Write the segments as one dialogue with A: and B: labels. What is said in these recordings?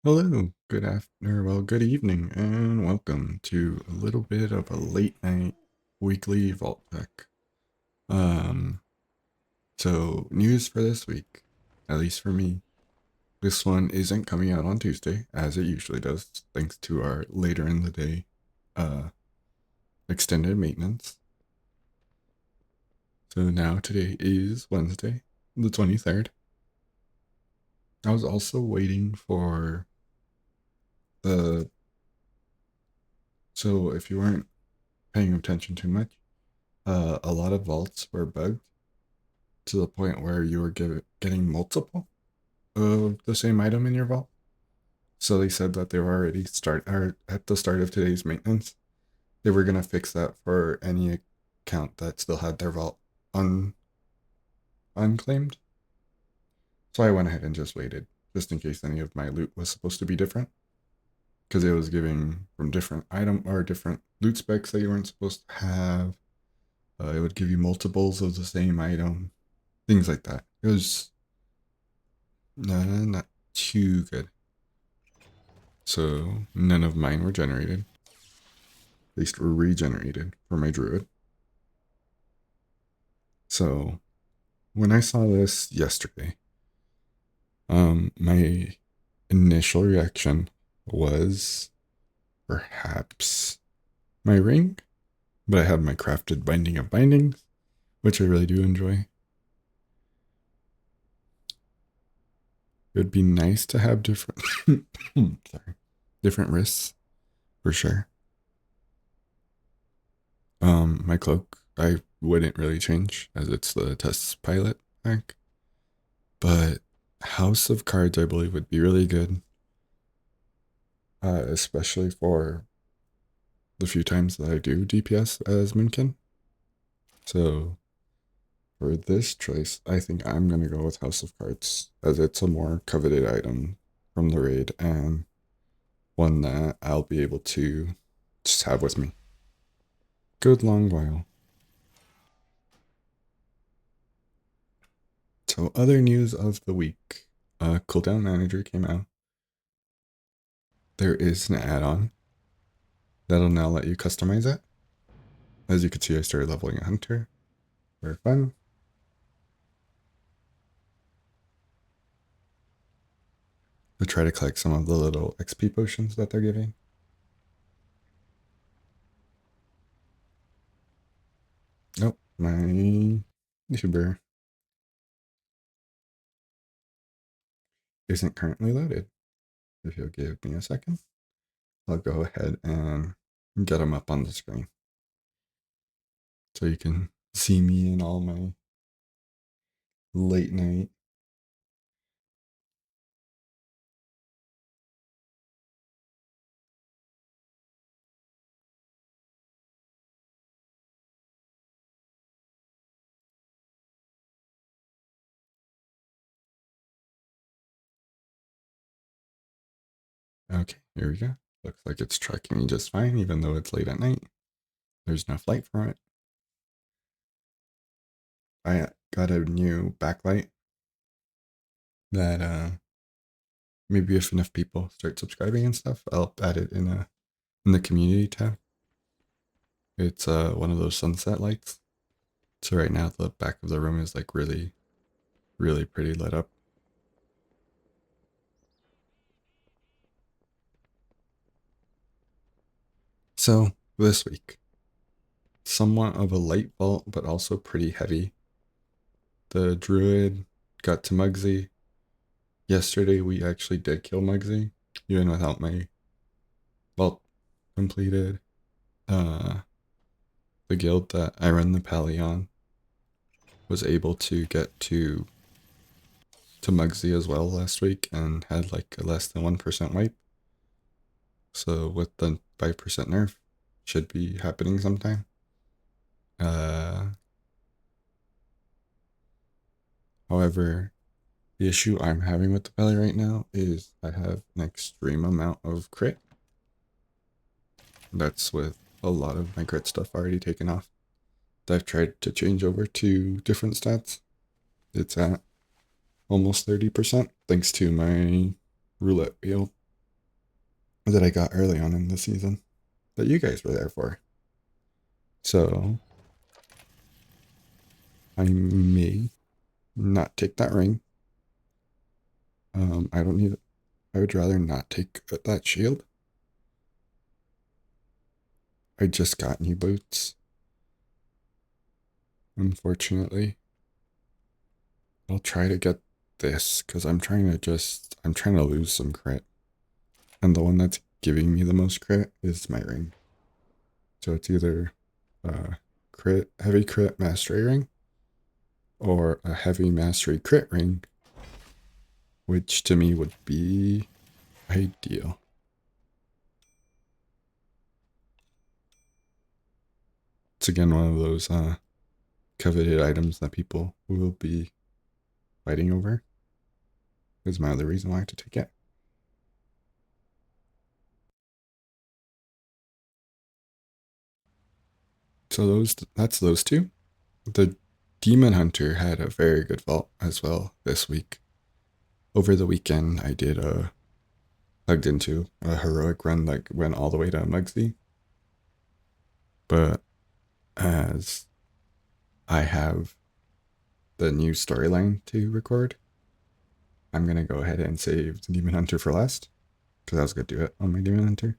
A: Hello, good afternoon, well, good evening, and welcome to a little bit of a late night weekly Vault Tech. Um, so news for this week, at least for me, this one isn't coming out on Tuesday as it usually does, thanks to our later in the day, extended maintenance. So now today is Wednesday, the 23rd. I was also waiting for the, so if you weren't paying attention too much, a lot of vaults were bugged to the point where you were getting multiple of the same item in your vault. So they said that they were already at the start of today's maintenance. They were gonna fix that for any account that still had their vault unclaimed. So I went ahead and just waited, just in case any of my loot was supposed to be different, because it was giving from different item or different loot specs that you weren't supposed to have. It would give you multiples of the same item, things like that. It was not too good. So none of mine were generated. At least were regenerated for my druid. So when I saw this yesterday, my initial reaction was perhaps my ring, but I have my crafted binding of bindings, which I really do enjoy. It would be nice to have different different wrists for sure. My cloak I wouldn't really change as it's the test pilot pack, but House of Cards I believe would be really good, especially for the few times that I do DPS as Minkin. So for this choice, I think I'm gonna go with House of Cards as it's a more coveted item from the raid and one that I'll be able to just have with me. Good long while. So other news of the week. Cooldown Manager came out. There is an add-on that'll now let you customize it. As you can see, I started leveling a hunter. Very fun. To try to collect some of the little XP potions that they're giving. Nope, my YouTuber isn't currently loaded. If you'll give me a second, I'll go ahead and get them up on the screen. So you can see me in all my late night. Okay, here we go. Looks like it's tracking me just fine, even though it's late at night. There's no flight for it. I got a new backlight that maybe if enough people start subscribing and stuff, I'll add it in the community tab. It's one of those sunset lights. So right now the back of the room is like really, really pretty lit up. So this week, somewhat of a light vault, but also pretty heavy. The druid got to Mugsy. Yesterday we actually did kill Mugsy, even without my vault completed. The guild that I run the pally on was able to get to Mugsy as well last week and had like a less than 1% wipe. So with the 5% nerf, should be happening sometime. However, the issue I'm having with the pally right now is I have an extreme amount of crit. That's with a lot of my crit stuff already taken off. I've tried to change over to different stats. It's at almost 30% thanks to my roulette wheel that I got early on in the season that you guys were there for. So I may not take that ring. I don't need it. I would rather not take that shield. I just got new boots. Unfortunately. I'll try to get this because I'm trying to lose some crit. And the one that's giving me the most crit is my ring. So it's either heavy crit mastery ring or a heavy mastery crit ring, which to me would be ideal. It's again one of those coveted items that people will be fighting over. Is my other reason why I have to take it. So that's those two. The Demon Hunter had a very good vault as well this week. Over the weekend, I did plugged into a heroic run that went all the way to Mugsy. But as I have the new storyline to record, I'm gonna go ahead and save the Demon Hunter for last because I was gonna do it on my Demon Hunter.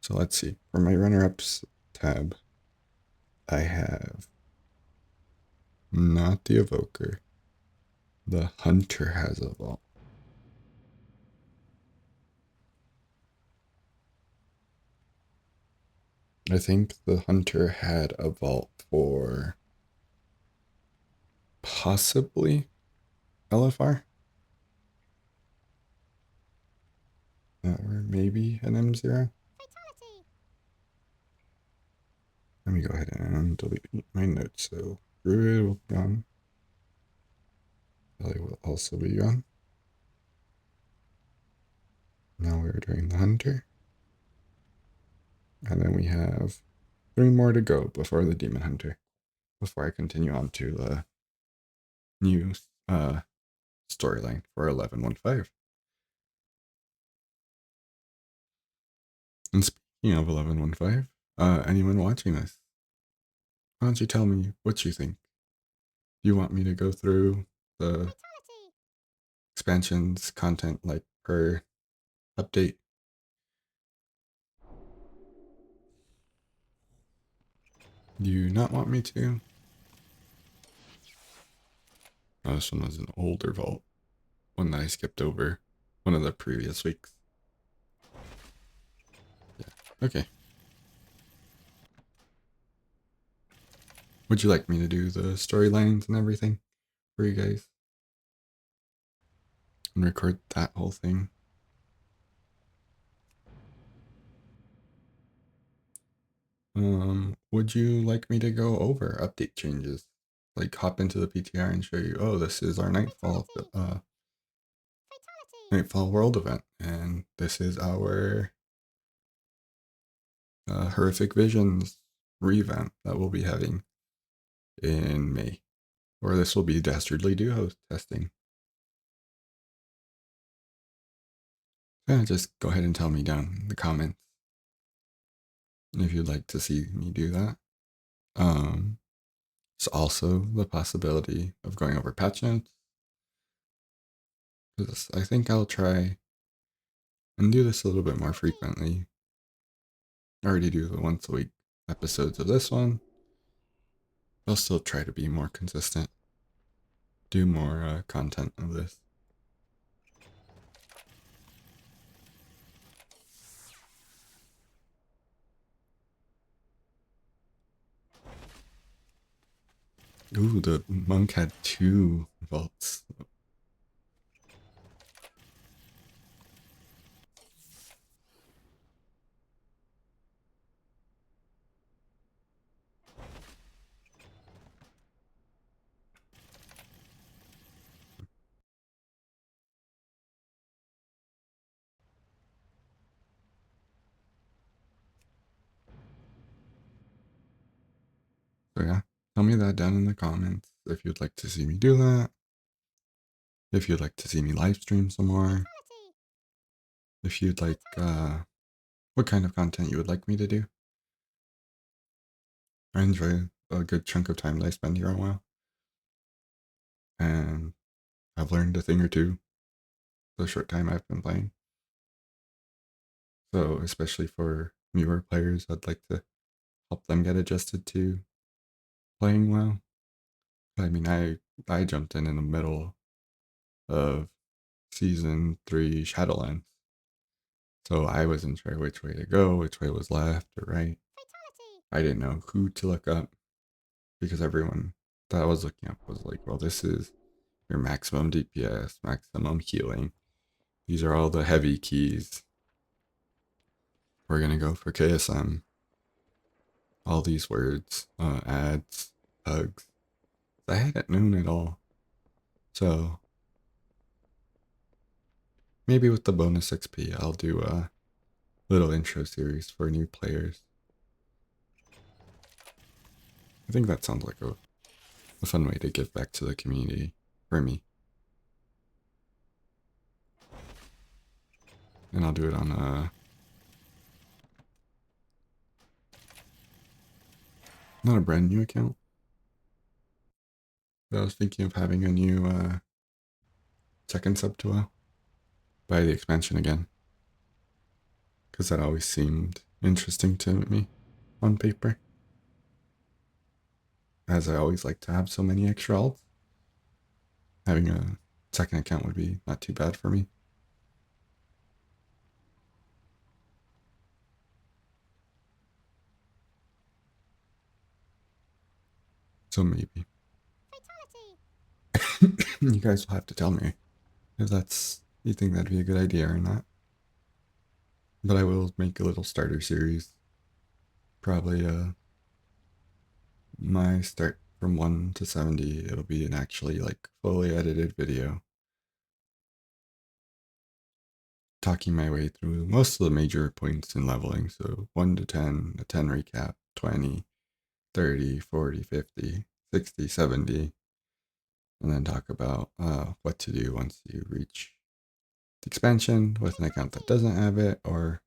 A: So let's see. For my runner-ups tab, I have not the Evoker. The Hunter has a vault. I think the Hunter had a vault for possibly LFR. Or maybe an M0. Let me go ahead and delete my notes. So Druid will be gone. Belly will also be gone. Now we're doing the Hunter. And then we have 3 more to go before the Demon Hunter. Before I continue on to the new storyline for 1115. And speaking of 1115, anyone watching this, why don't you tell me what you think? Do you want me to go through the expansions content like per update? Do you not want me to? Oh, this one was an older vault. One that I skipped over. One of the previous weeks. Yeah. Okay. Would you like me to do the storylines and everything for you guys? And record that whole thing? Would you like me to go over update changes? Like hop into the PTR and show you, oh, this is our Nightfall World event, and this is our Horrific Visions revamp that we'll be having in May. Or this will be Dastardly Duo testing. Yeah, just go ahead and tell me down in the comments if you'd like to see me do that. It's also the possibility of going over patch notes. Because I think I'll try and do this a little bit more frequently. I already do the once a week episodes of this one. I'll still try to be more consistent. Do more content of this. Ooh, the monk had 2 vaults. So yeah, tell me that down in the comments if you'd like to see me do that. If you'd like to see me live stream some more. if you'd like, what kind of content you would like me to do. I enjoy a good chunk of time that I spend here on WoW, and I've learned a thing or two the short time I've been playing. So, especially for newer players, I'd like to help them get adjusted to playing WoW. I mean, I jumped in the middle of season 3 Shadowlands, so I wasn't sure which way to go, which way was left or right. I didn't know who to look up because everyone that I was looking up was like, well, this is your maximum DPS, maximum healing. These are all the heavy keys. We're going to go for KSM. All these words, ads, hugs. I hadn't known it all. So maybe with the bonus XP, I'll do a little intro series for new players. I think that sounds like a fun way to give back to the community for me. And I'll do it on not a brand new account, but I was thinking of having a new second sub to WoW. Buy the expansion again, because that always seemed interesting to me on paper. As I always like to have so many extra alts, having a second account would be not too bad for me. So maybe. You guys will have to tell me if you think that'd be a good idea or not. But I will make a little starter series. Probably my start from 1 to 70, it'll be an actually like fully edited video. Talking my way through most of the major points in leveling. So 1 to 10, a 10 recap, 20, 30, 40, 50, 60, 70. And then talk about what to do once you reach the expansion with an account that doesn't have it, or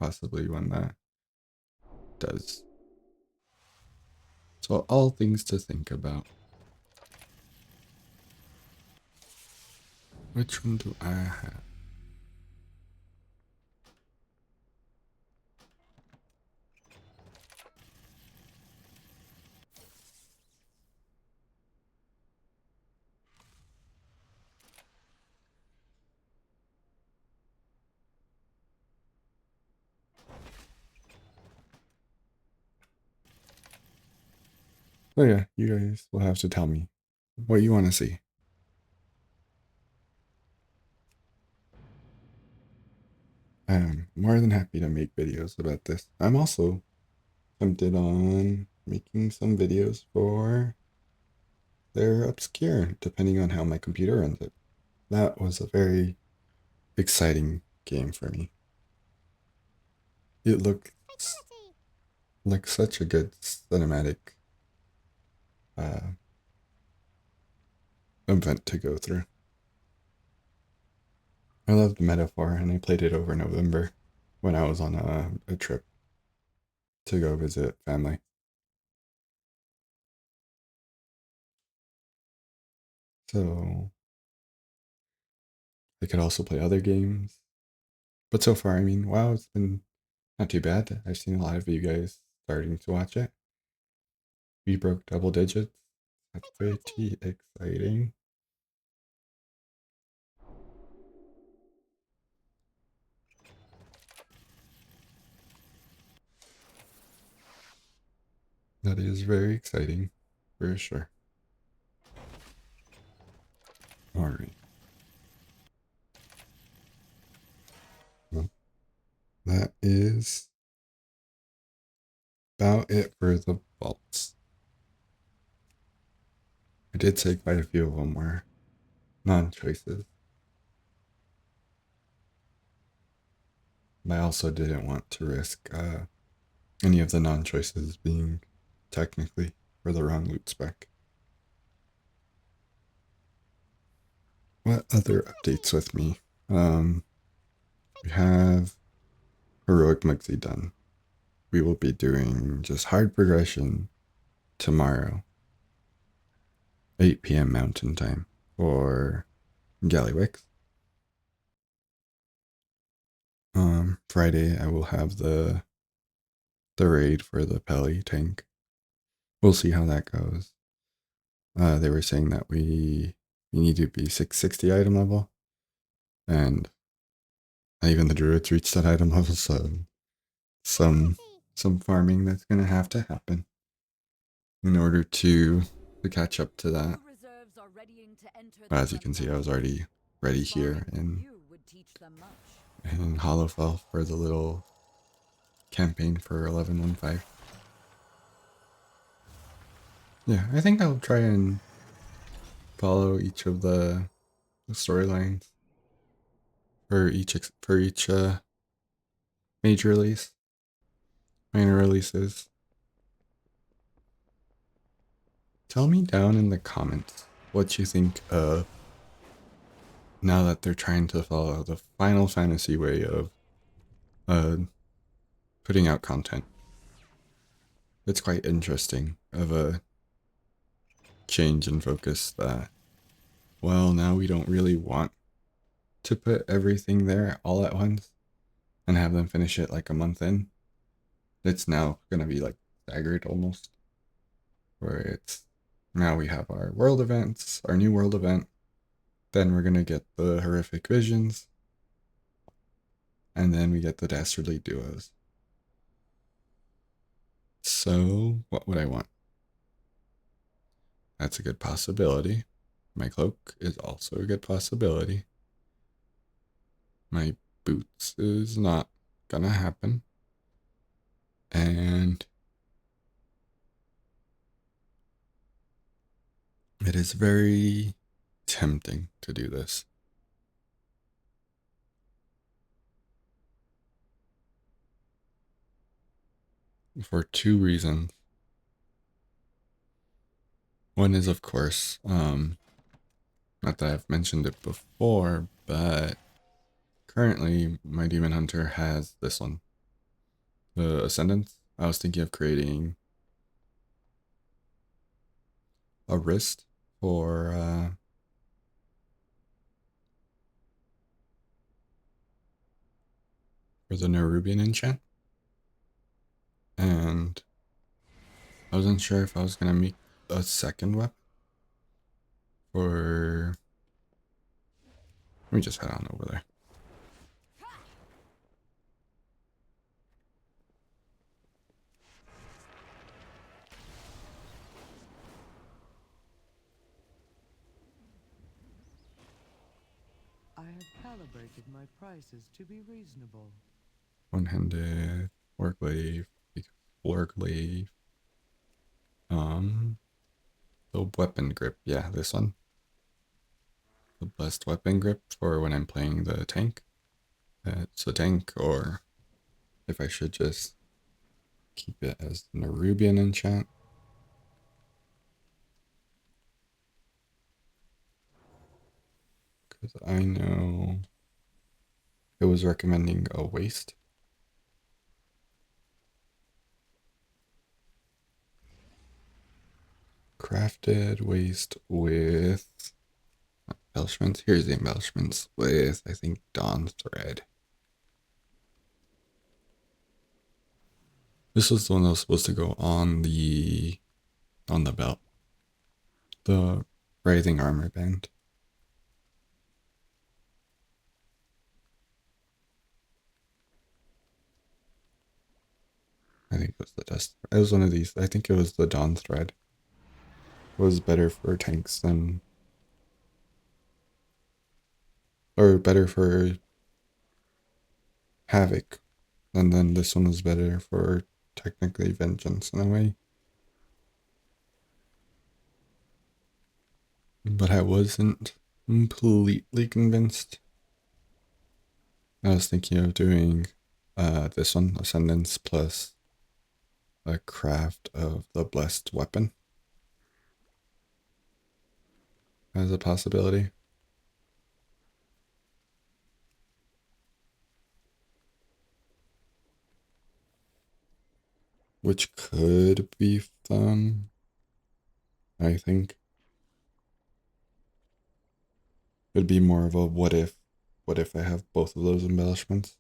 A: possibly one that does. So all things to think about. Which one do I have? Oh yeah, you guys will have to tell me what you want to see. I'm more than happy to make videos about this. I'm also tempted on making some videos for their obscure, depending on how my computer runs it. That was a very exciting game for me. It looked like such a good cinematic uh, event to go through. I loved Metaphor, and I played it over November when I was on a trip to go visit family. So I could also play other games. But so far, I mean, wow, it's been not too bad. I've seen a lot of you guys starting to watch it. We broke double digits. That's pretty exciting. That is very exciting, for sure. All right. Well, that is about it for the vaults. I did say quite a few of them were non-choices. But I also didn't want to risk any of the non-choices being technically for the wrong loot spec. What other updates with me? We have Heroic Muxie done. We will be doing just hard progression tomorrow, 8 p.m. Mountain Time for Gallywix. Friday I will have the raid for the Peli tank. We'll see how that goes. They were saying that we need to be 660 item level, and even the druids reached that item level, so some farming that's gonna have to happen in order to catch up to that. As you can see, I was already ready here in Hollowfell for the little campaign for 1115. Yeah, I think I'll try and follow each of the storylines for each major release, minor releases. Tell me down in the comments what you think of now that they're trying to follow the Final Fantasy way of putting out content. It's quite interesting of a change in focus that, well, now we don't really want to put everything there all at once and have them finish it like a month in. It's now going to be like staggered almost, where it's now we have our world events, our new world event, then we're going to get the horrific visions, and then we get the dastardly duos. So what would I want? That's a good possibility. My cloak is also a good possibility. My boots is not gonna happen. And it is very tempting to do this. For two reasons. One is, of course, not that I've mentioned it before, but currently my Demon Hunter has this one, the Ascendance. I was thinking of creating a wrist for the Nerubian enchant, and I wasn't sure if I was gonna make a second weapon for. Let me just head on over there.
B: I have calibrated my prices to be reasonable.
A: One-handed Warglaive, Warglaive. The weapon grip, yeah, this one. The blessed weapon grip for when I'm playing the tank. It's a tank, or if I should just keep it as Nerubian enchant. Because I know it was recommending a waist. Crafted waist with embellishments. Here's the embellishments with, I think, Dawn Thread. This was the one that was supposed to go on the belt. The Writhing Armor Band. I think it was the dust. It was one of these. I think it was the Dawn Thread. It was better for tanks than, or better for Havoc, and then this one was better for technically Vengeance in a way. But I wasn't completely convinced. I was thinking of doing this one, Ascendance, plus a craft of the Blessed Weapon as a possibility. which could be fun, I think. It'd be more of a what if I have both of those embellishments?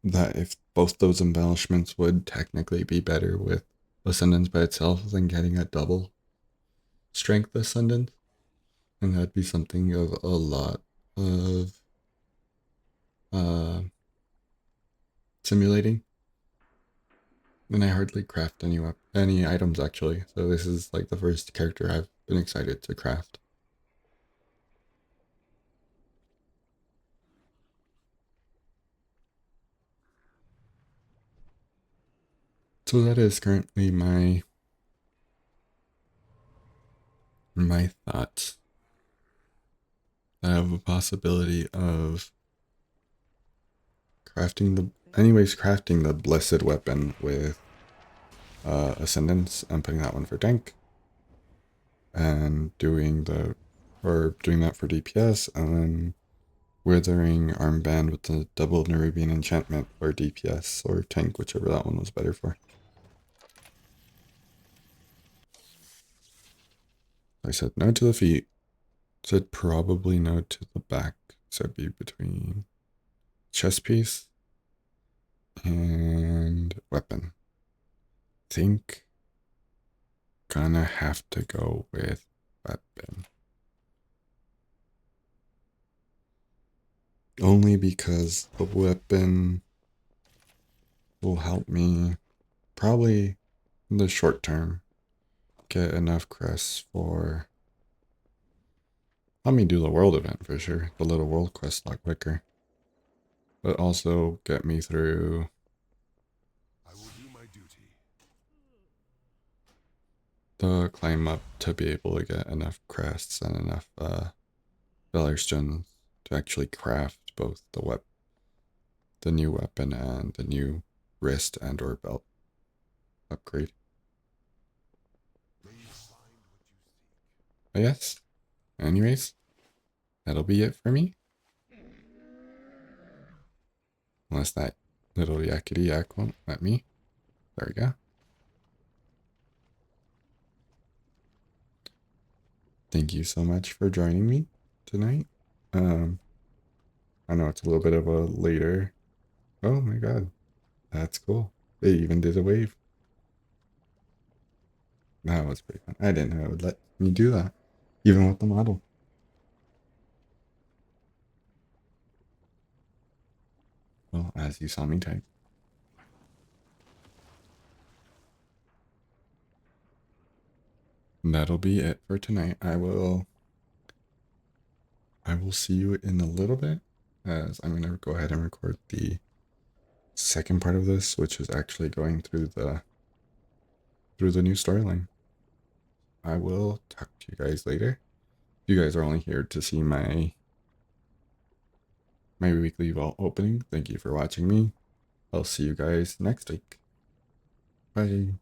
A: That if both those embellishments would technically be better with Ascendance by itself than getting a double strength Ascendant. And that'd be something of a lot of simulating. And I hardly craft any items actually, so this is like the first character I've been excited to craft. So that is currently my thoughts. I have a possibility of crafting the blessed weapon with Ascendance and putting that one for tank, and doing that for DPS, and then Withering Armband with the double Nerubian enchantment for DPS or tank, whichever that one was better for. I said no to the feet. Said probably no to the back. So it'd be between chest piece and weapon. Think gonna have to go with weapon. Only because the weapon will help me probably in the short term get enough crests for, let me do the world event for sure, the little world quest a lot quicker, but also get me through the climb up to be able to get enough crests and enough Valor Stones to actually craft both the new weapon and the new wrist and or belt upgrade. But yes, anyways, that'll be it for me. Unless that little yakety yak won't let me. There we go. Thank you so much for joining me tonight. I know it's a little bit of a later. Oh my god, that's cool. They even did a wave. That was pretty fun. I didn't know it would let me do that, even with the model. Well, as you saw me type. That'll be it for tonight. I will see you in a little bit, as I'm gonna go ahead and record the second part of this, which is actually going through the new storyline. I will talk to you guys later. You guys are only here to see my weekly vault opening. Thank you for watching me. I'll see you guys next week. Bye.